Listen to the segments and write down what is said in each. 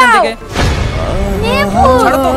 এখান থেকে। নেপু ছাড়ো তো।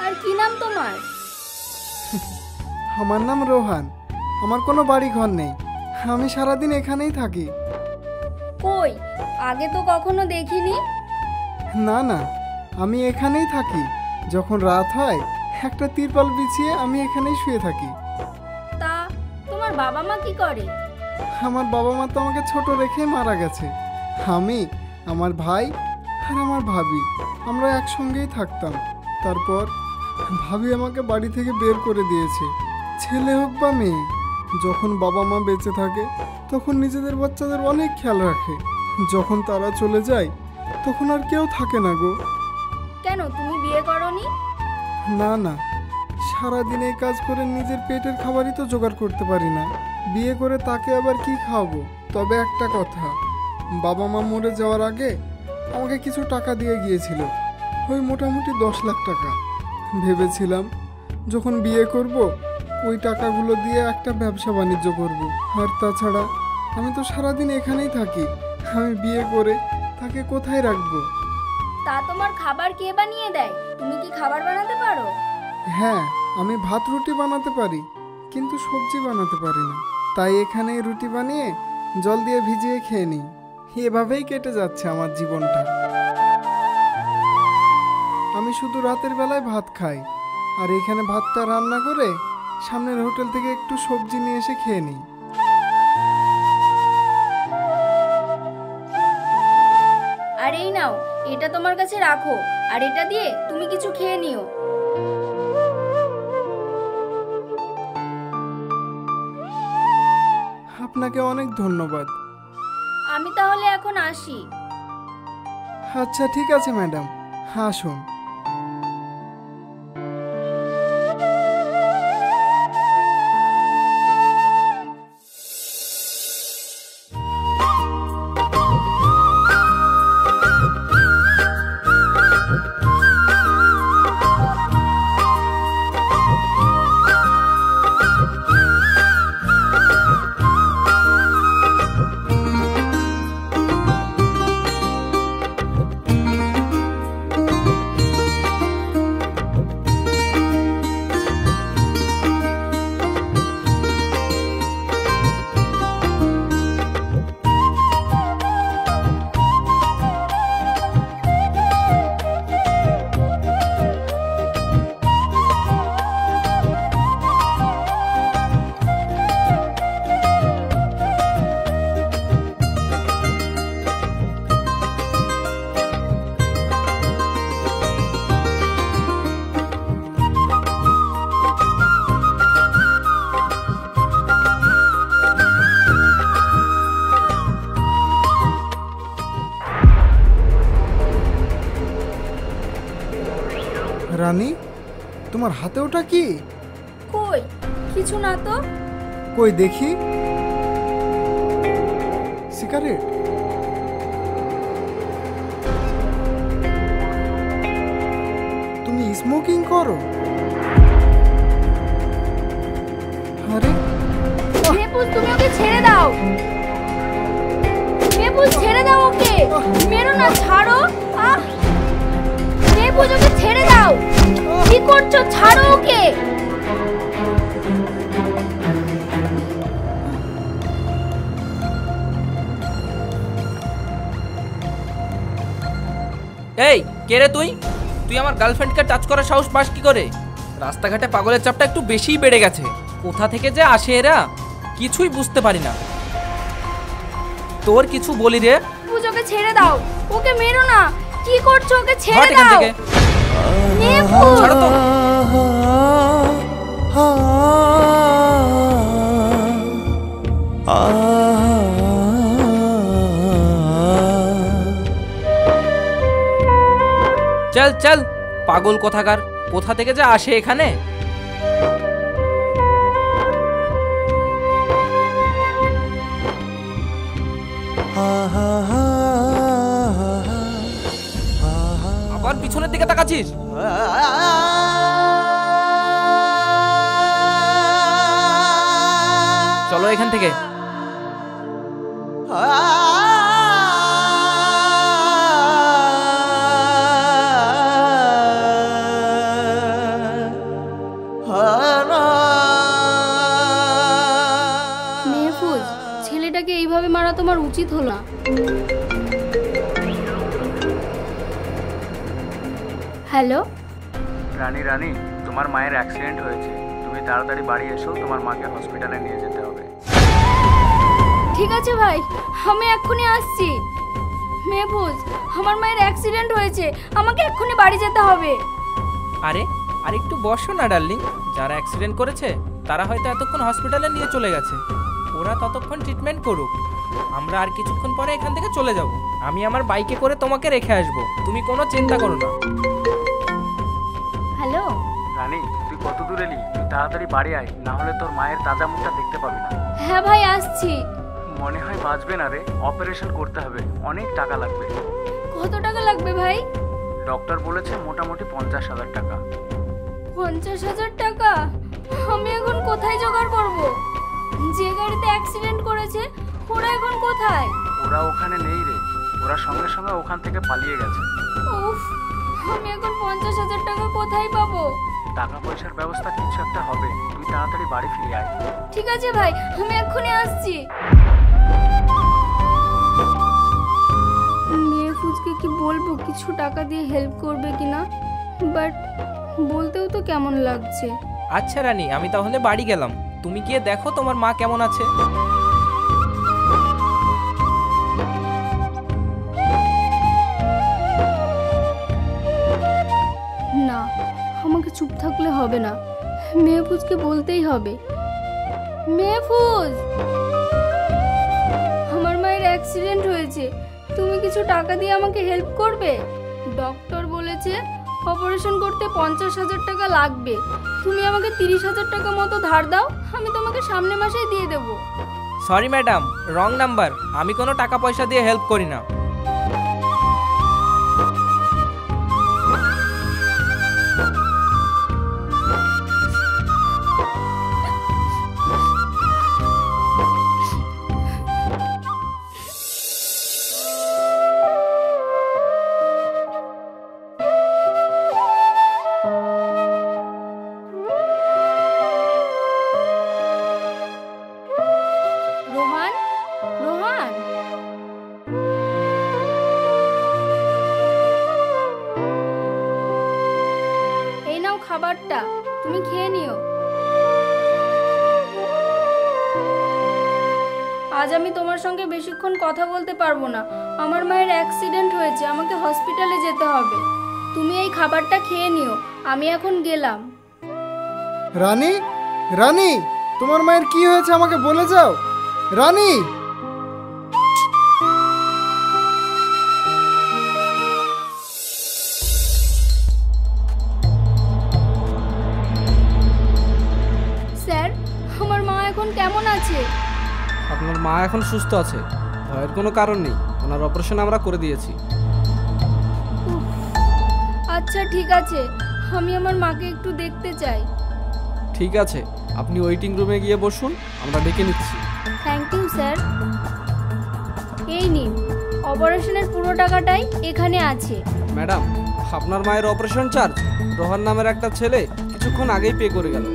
আর কি নাম তোমার? আমার নাম রোহান। আমার কোনো বাড়ি ঘর নেই, আমি সারাদিন এখানেই থাকি। কই, আগে তো কখনো দেখিনি। না না, আমি এখানেই থাকি। যখন রাত হয় একটা তিরপল বিছিয়ে আমি এখানেই শুয়ে থাকি। তা তোমার বাবা মা কি করে? আমার বাবা মা তো আমাকে ছোট রেখে মারা গেছে। আমি, আমার ভাই আর আমার ভাবি আমরা একসঙ্গেই থাকতাম। তারপর ভাবি আমাকে বাড়ি থেকে বের করে দিয়েছে, ছেলে হোক বা মেয়ে। যখন বাবা মা বেঁচে থাকে তখন নিজেদের বাচ্চাদের অনেক খেয়াল রাখে। যখন তারা চলে যায় তখন আর কেউ থাকে না গো। কেন তুমি বিয়ে করনি? না না, সারাদিন এই কাজ করে নিজের পেটের খাবারই তো জোগাড় করতে পারি না, বিয়ে করে তাকে আবার কি খাওয়াবো? তবে একটা কথা, বাবা মা মরে যাওয়ার আগে আমাকে কিছু টাকা দিয়ে গিয়েছিল, ওই মোটামুটি 10 লাখ টাকা। ভেবেছিলাম যখন বিয়ে করব ওই টাকাগুলো দিয়ে একটা ব্যবসা বাণিজ্য করব। আর তাছাড়া আমি তো সারাদিন এখানেই থাকি, আমি বিয়ে করে তাকে কোথায় রাখবো? তা তোমার খাবার কে বানিয়ে দেয়? তুমি কি খাবার বানাতে পারো? হ্যাঁ, আমি ভাত রুটি বানাতে পারি, কিন্তু সবজি বানাতে পারি না। তাই এখানেই রুটি বানিয়ে জল দিয়ে ভিজিয়ে খেয়ে নিই। এভাবেই কেটে যাচ্ছে আমার জীবনটা। আমি শুধু রাতের বেলায় ভাত খাই, আর এখানে ভাতটা রান্না করে সামনের হোটেল থেকে একটু সবজি নিয়ে এসে খেয়ে নিই। আর এই নাও, এটা তোমার কাছে রাখো, আর এটা দিয়ে তুমি কিছু খেয়ে নিও। আপনাকে অনেক ধন্যবাদ। আমি তাহলে এখন আসি। আচ্ছা ঠিক আছে ম্যাডাম, আসুন। রানী, তোমার হাতে ওটা কি? কই, কিছু না তো। কই দেখি। সিগারেট? তুমি স্মোকিং করো? আরে মেহফুজ, তুমি ওকে ছেড়ে দাও। মেহফুজ, ছেড়ে দাও ওকে, মেরো না, ছাড়ো। মেহফুজ, ওকে ছেড়ে দাও। কি করছো? ছাড়ো ওকে। এই কে রে তুই? তুই আমার গার্লফ্রেন্ডকে টাচ করার সাহস পাস কি করে? রাস্তাঘাটে পাগলের চাপটা একটু বেশিই বেড়ে গেছে। কোথা থেকে যে আসে এরা কিছুই বুঝতে পারি না। তোর কিছু বলি রে। ওকে ছেড়ে দাও, ওকে মেরো না। কি করছো? ওকে ছেড়ে হট এখান দাও। থেকে। মেহফুজ, ছাড়ো তো। চল চল, পাগল কোথাকার, কোথা থেকে যে আসে এখানে। আবার পিছনের দিকে তাকাচ্ছিস? চলো এখান থেকে। তোমার উচিত হলো না। হ্যালো রানী রানী, তোমার মায়ের অ্যাক্সিডেন্ট হয়েছে, তুমি তাড়াতাড়ি বাড়ি এসো, তোমার মাকে হসপিটালে নিয়ে যেতে হবে। ঠিক আছে ভাই, আমি এক্ষুনি আসছি। মেহফুজ, আমার মায়ের অ্যাক্সিডেন্ট হয়েছে, আমাকে এক্ষুনি বাড়ি যেতে হবে। আরে আর একটু বসো না ডার্লিং, যারা অ্যাক্সিডেন্ট করেছে তারা হয়তো এতক্ষণ হসপিটালে নিয়ে চলে গেছে, ওরা ততক্ষণ ট্রিটমেন্ট করুক, আমরা আর কিছুক্ষণ পরে এখান থেকে চলে যাব। আমি আমার বাইকে করে তোমাকে রেখে আসবো, তুমি কোনো চিন্তা করো না। হ্যালো রানী, তুই কত দূর এলি? তুই তাড়াতাড়ি বাড়ি আয়, না হলে তোর মায়ের তাজা মুখটা দেখতে পাবি না। হ্যাঁ ভাই, আসছি। মনে হয় বাঁচবে না রে, অপারেশন করতে হবে, অনেক টাকা লাগবে। কত টাকা লাগবে ভাই? ডক্টর বলেছে মোটামুটি 50,000 টাকা। 50,000 টাকা? আমি এখন কোথায় জোগাড় করব? যে গাড়িতে অ্যাক্সিডেন্ট করেছে ওরা এখন কোথায়? ওরা ওখানে নেই রে, ওরা সঙ্গে সঙ্গে ওখান থেকে পালিয়ে গেছে। উফ, আমি এখন 50,000 টাকা কোথায় পাবো? টাকা পয়সার ব্যবস্থা কিছু একটা হবে, তুই তাড়াতাড়ি বাড়ি ফিরে আয়। ঠিক আছে ভাই, আমি এক্ষুনি আসছি। মেহফুজকে কি বলবো কিছু টাকা দিয়ে হেল্প করবে কিনা, বাট বলতেও তো কেমন লাগছে। আচ্ছা রানী, আমি তাহলে বাড়ি গেলাম, তুমি গিয়ে দেখো তোমার মা কেমন আছে। না, আমাকে চুপ থাকলে হবে না, মেহফুজকে বলতেই হবে। মেহফুজ, আমার মায়ের অ্যাক্সিডেন্ট হয়েছে, তুমি কিছু টাকা দিয়ে আমাকে হেল্প করবে? ডক্টর বলেছে অপারেশন করতে 50,000 টাকা লাগবে, তুমি আমাকে 30,000 টাকা মতো ধার দাও, আমি তোমাকে সামনের মাসেই দিয়ে দেবো। সরি ম্যাডাম, রং নাম্বার, আমি কোনো টাকা পয়সা দিয়ে হেল্প করি না। রোহান, রোহান, এই নাও খাবারটা, তুমি খেয়ে নিও। আজ আমি তোমার সঙ্গে বেশিক্ষণ কথা বলতে পারবো না, আমার মায়ের অ্যাক্সিডেন্ট হয়েছে, আমাকে হসপিটালে যেতে হবে। তুমি এই খাবারটা খেয়ে নিও, আমি এখন গেলাম। রানী, রানী, তোমার মায়ের কি হয়েছে আমাকে বলে যাও। রানী, স্যার, আমার মা এখন কেমন আছে? আপনার মা এখন সুস্থ আছে, ভয়ের কোনো কারণ নেই, ওনার অপারেশন আমরা করে দিয়েছি। আচ্ছা ঠিক আছে, আমি আমার মাকে একটু দেখতে চাই। ঠিক আছে, আপনি ওয়েটিং রুমে গিয়ে বসুন, আমরা ডেকে নিচ্ছি। Thank you sir. এই নিন, অপারেশনের পুরো টাকাটাই এখানে আছে। ম্যাডাম, আপনার মায়ের অপারেশন চার্জ রোহান নামের একটা ছেলে কিছুক্ষণ আগেই পে করে গেল।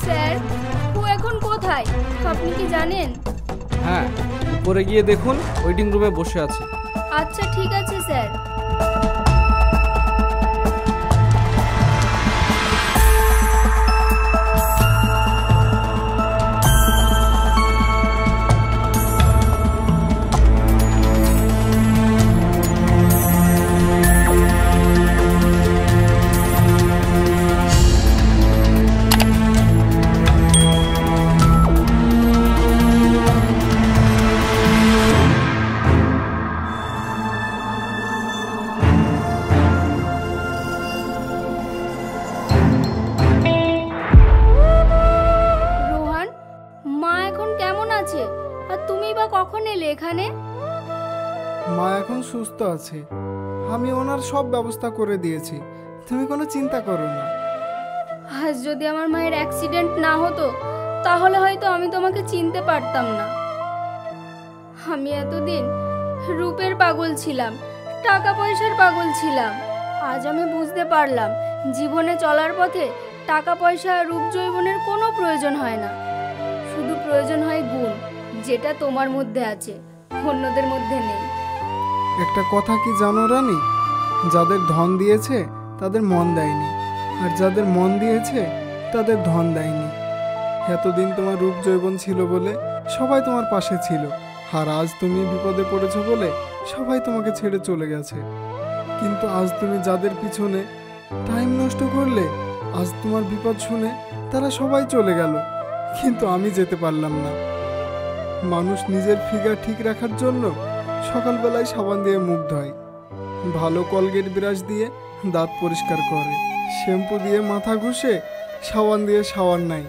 স্যার, ও এখন কোথায় আপনি কি জানেন? হ্যাঁ, উপরে গিয়ে দেখুন, ওয়েটিং রুমে বসে আছে। আচ্ছা ঠিক আছে স্যার। রোহান, মা এখন কেমন আছে? আর তুমি বা কখন এলে এখানে? মা এখন সুস্থ আছে, আমি ওনার সব ব্যবস্থা করে দিয়েছি, তুমি কোনো চিন্তা করো না। আজ যদি আমার মায়ের অ্যাক্সিডেন্ট না হতো তাহলে হয়তো আমি তোমাকে চিনতে পারতাম না। আমি এতদিন রূপের পাগল ছিলাম, টাকা পয়সার পাগল ছিলাম। আজ আমি বুঝতে পারলাম জীবনে চলার পথে টাকা পয়সা আর রূপ যৌবনের কোনো প্রয়োজন হয় না। প্রয়োজন হয় গুণ, যেটা তোমার মধ্যে আছে, অন্যদের মধ্যে নেই। একটা কথা কি জানো রানী, যাদের ধন দিয়েছে তাদের মন দেয়নি, আর যাদের মন দিয়েছে তাদের ধন দেয়নি। এতদিন তোমার রূপ যৌবন ছিল বলে সবাই তোমার পাশে ছিল, আর আজ তুমি বিপদে পড়েছো বলে সবাই তোমাকে ছেড়ে চলে গেছে। কিন্তু আজ তুমি যাদের পিছনে টাইম নষ্ট করলে, আজ তোমার বিপদ শুনে তারা সবাই চলে গেল, কিন্তু আমি যেতে পারলাম না। মানুষ নিজের ফিগার ঠিক রাখার জন্য সকালবেলায় সাবান দিয়ে মুখ ধোয়, ভালো কলগেট ব্রাশ দিয়ে দাঁত পরিষ্কার করে, শ্যাম্পু দিয়ে মাথা ঘষে, সাবান দিয়ে শাওয়ার নেয়।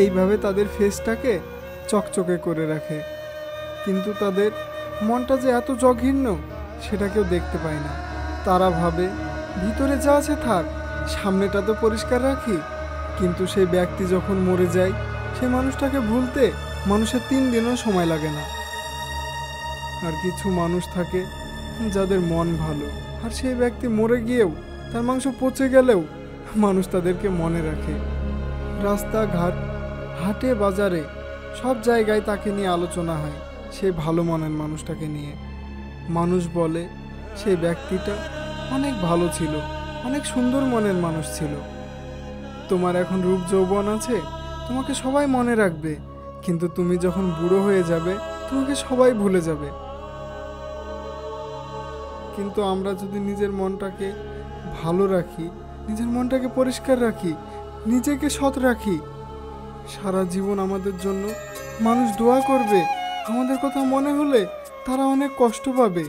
এইভাবে তাদের ফেসটাকে চকচকে করে রাখে, কিন্তু তাদের মনটা যে এত জঘন্য সেটা কেউ দেখতে পায় না। তারা ভাবে ভিতরে যা আছে থাক, সামনেটা তো পরিষ্কার রাখি। কিন্তু সেই ব্যক্তি যখন মরে যায়, সেই মানুষটাকে ভুলতে মানুষের 3 দিনও সময় লাগে না। আর কিছু মানুষ থাকে যাদের মন ভালো, আর সেই ব্যক্তি মরে গিয়েও, তার মাংস পচে গেলেও মানুষ তাদেরকে মনে রাখে। রাস্তাঘাট, হাটে বাজারে সব জায়গায় তাকে নিয়ে আলোচনা হয়, সেই ভালো মনের মানুষটাকে নিয়ে। মানুষ বলে সেই ব্যক্তিটা অনেক ভালো ছিল, অনেক সুন্দর মনের মানুষ ছিল। তোমার এখন রূপ যৌবন আছে, তোমাকে সবাই মনে রাখবে, কিন্তু তুমি যখন বুড়ো হয়ে যাবে তোমাকে সবাই ভুলে যাবে। কিন্তু আমরা যদি নিজের মনটাকে ভালো রাখি, নিজের মনটাকে পরিষ্কার রাখি, নিজেকে সৎ রাখি, সারা জীবন আমাদের জন্য মানুষ দোয়া করবে। আমাদের কথা মনে হলে তারা অনেক কষ্ট পাবে।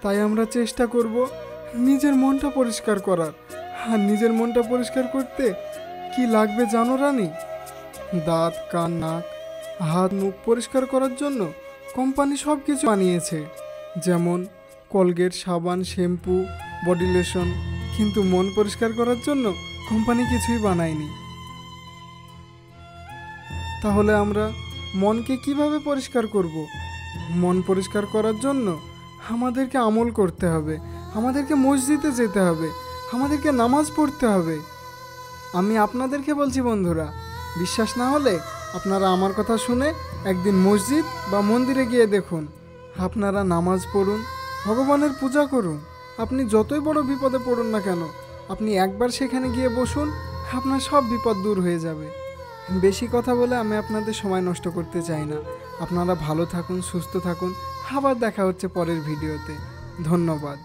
তাই আমরা চেষ্টা করব নিজের মনটা পরিষ্কার করার। আর নিজের মনটা পরিষ্কার করতে কি লাগবে জানো রানী? দাঁত, কান, নাক, হাত, মুখ পরিষ্কার করার জন্য কোম্পানি সব কিছু বানিয়েছে, যেমন কলগেট, সাবান, শ্যাম্পু, বডি লোশন। কিন্তু মন পরিষ্কার করার জন্য কোম্পানি কিছুই বানায়নি। তাহলে আমরা মনকে কিভাবে পরিষ্কার করব? মন পরিষ্কার করার জন্য আমাদেরকে আমল করতে হবে, আমাদেরকে মসজিদে যেতে হবে, আমাদেরকে নামাজ পড়তে হবে। আমি আপনাদেরকে বলছি বন্ধুরা, বিশ্বাস না হলে আপনারা আমার কথা শুনে একদিন মসজিদ বা মন্দিরে গিয়ে দেখুন। আপনারা নামাজ পড়ুন, ভগবানের পূজা করুন। আপনি যতই বড় বিপদে পড়ুন না কেন, আপনি একবার সেখানে গিয়ে বসুন, আপনার সব বিপদ দূর হয়ে যাবে। বেশি কথা বলে আমি আপনাদের সময় নষ্ট করতে চাই না। আপনারা ভালো থাকুন, সুস্থ থাকুন। আবার দেখা হচ্ছে পরের ভিডিওতে। ধন্যবাদ।